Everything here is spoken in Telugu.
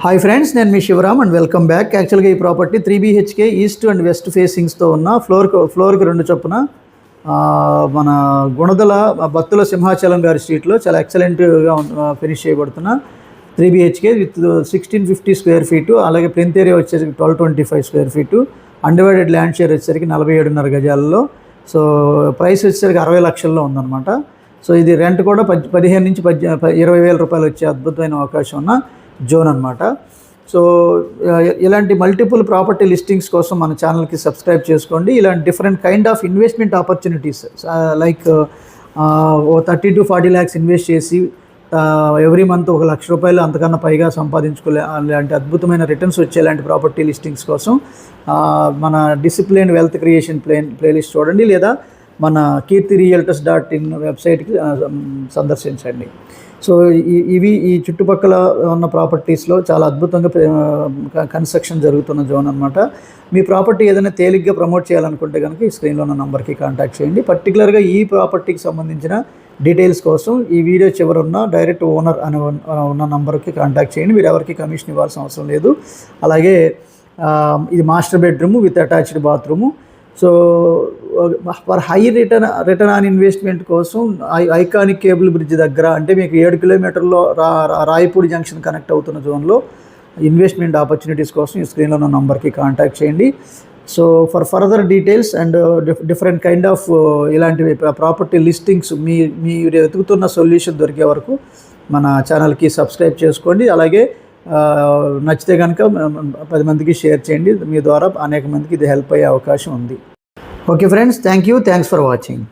హాయ్ ఫ్రెండ్స్, నేను మీ శివరామ్ అండ్ వెల్కమ్ బ్యాక్. యాక్చువల్గా ఈ property 3 BHK east and west ఫేసింగ్స్తో ఉన్న ఫ్లోర్కి 2 చొప్పున మన గుణదల భక్తుల సింహాచలం గారి స్ట్రీట్లో చాలా ఎక్సలెంట్గా ఫినిష్ చేయబడుతున్న 3 BHK విత్ 1650 స్క్వేర్ ఫీటు. అలాగే ప్లింత్ ఏరియా వచ్చేసరికి 1225 square feet. Undivided land share వచ్చేసరికి 47.5 గజాలలో. సో ప్రైస్ వచ్చేసరికి 60 లక్షల్లో ఉందన్నమాట. సో ఇది రెంట్ కూడా 15 నుంచి 20,000 రూపాయలు వచ్చే అద్భుతమైన అవకాశం ఉన్న జోన్ అనమాట. సో ఇలాంటి మల్టిపుల్ ప్రాపర్టీ లిస్టింగ్స్ కోసం మన ఛానల్కి సబ్స్క్రైబ్ చేసుకోండి. ఇలాంటి different kind of investment opportunities like 30 to 40 lakhs invest చేసి ఎవ్రీ మంత్ 1 లక్ష రూపాయలు అంతకన్నా పైగా సంపాదించుకోలే అలాంటి అద్భుతమైన రిటర్న్స్ వచ్చేలాంటి ప్రాపర్టీ లిస్టింగ్స్ కోసం మన డిసిప్లిన్ వెల్త్ క్రియేషన్ ప్లేలిస్ట్ చూడండి, లేదా మన KirtiRealtors.in వెబ్సైట్కి సందర్శించండి. సో ఇవి ఈ చుట్టుపక్కల ఉన్న ప్రాపర్టీస్లో చాలా అద్భుతంగా కన్స్ట్రక్షన్ జరుగుతున్న జోన్ అనమాట. మీ ప్రాపర్టీ ఏదైనా తేలిగ్గా ప్రమోట్ చేయాలనుకుంటే కనుక ఈ స్క్రీన్లో ఉన్న నెంబర్కి కాంటాక్ట్ చేయండి. పర్టికులర్గా ఈ ప్రాపర్టీకి సంబంధించిన డీటెయిల్స్ కోసం ఈ వీడియో చివరున్న డైరెక్ట్ ఓనర్ అని ఉన్న నెంబర్కి కాంటాక్ట్ చేయండి. మీరు ఎవరికి కమిషన్ ఇవ్వాల్సిన అవసరం లేదు. అలాగే ఇది master bedroom with attached bathroom. So for high return on investment కోసం ఐకానిక్ కేబుల్ బ్రిడ్జ్ దగ్గర, అంటే మీకు 7 కిలోమీటర్లో రాయపూడి జంక్షన్ కనెక్ట్ అవుతున్న జోన్లో ఇన్వెస్ట్మెంట్ ఆపర్చునిటీస్ కోసం ఈ స్క్రీన్లో ఉన్న నంబర్కి కాంటాక్ట్ చేయండి. So for further details and different kind of ఇలాంటివి ప్రాపర్టీ లిస్టింగ్స్ మీరు వెతుకుతున్న సొల్యూషన్ దొరికే వరకు మన ఛానల్కి సబ్స్క్రైబ్ చేసుకోండి. అలాగే నచ్చితే కనుక 10 మందికి షేర్ చేయండి. మీ ద్వారా అనేక మందికి ఇది హెల్ప్ అయ్యే అవకాశం ఉంది. Okay friends, thank you. Thanks for watching.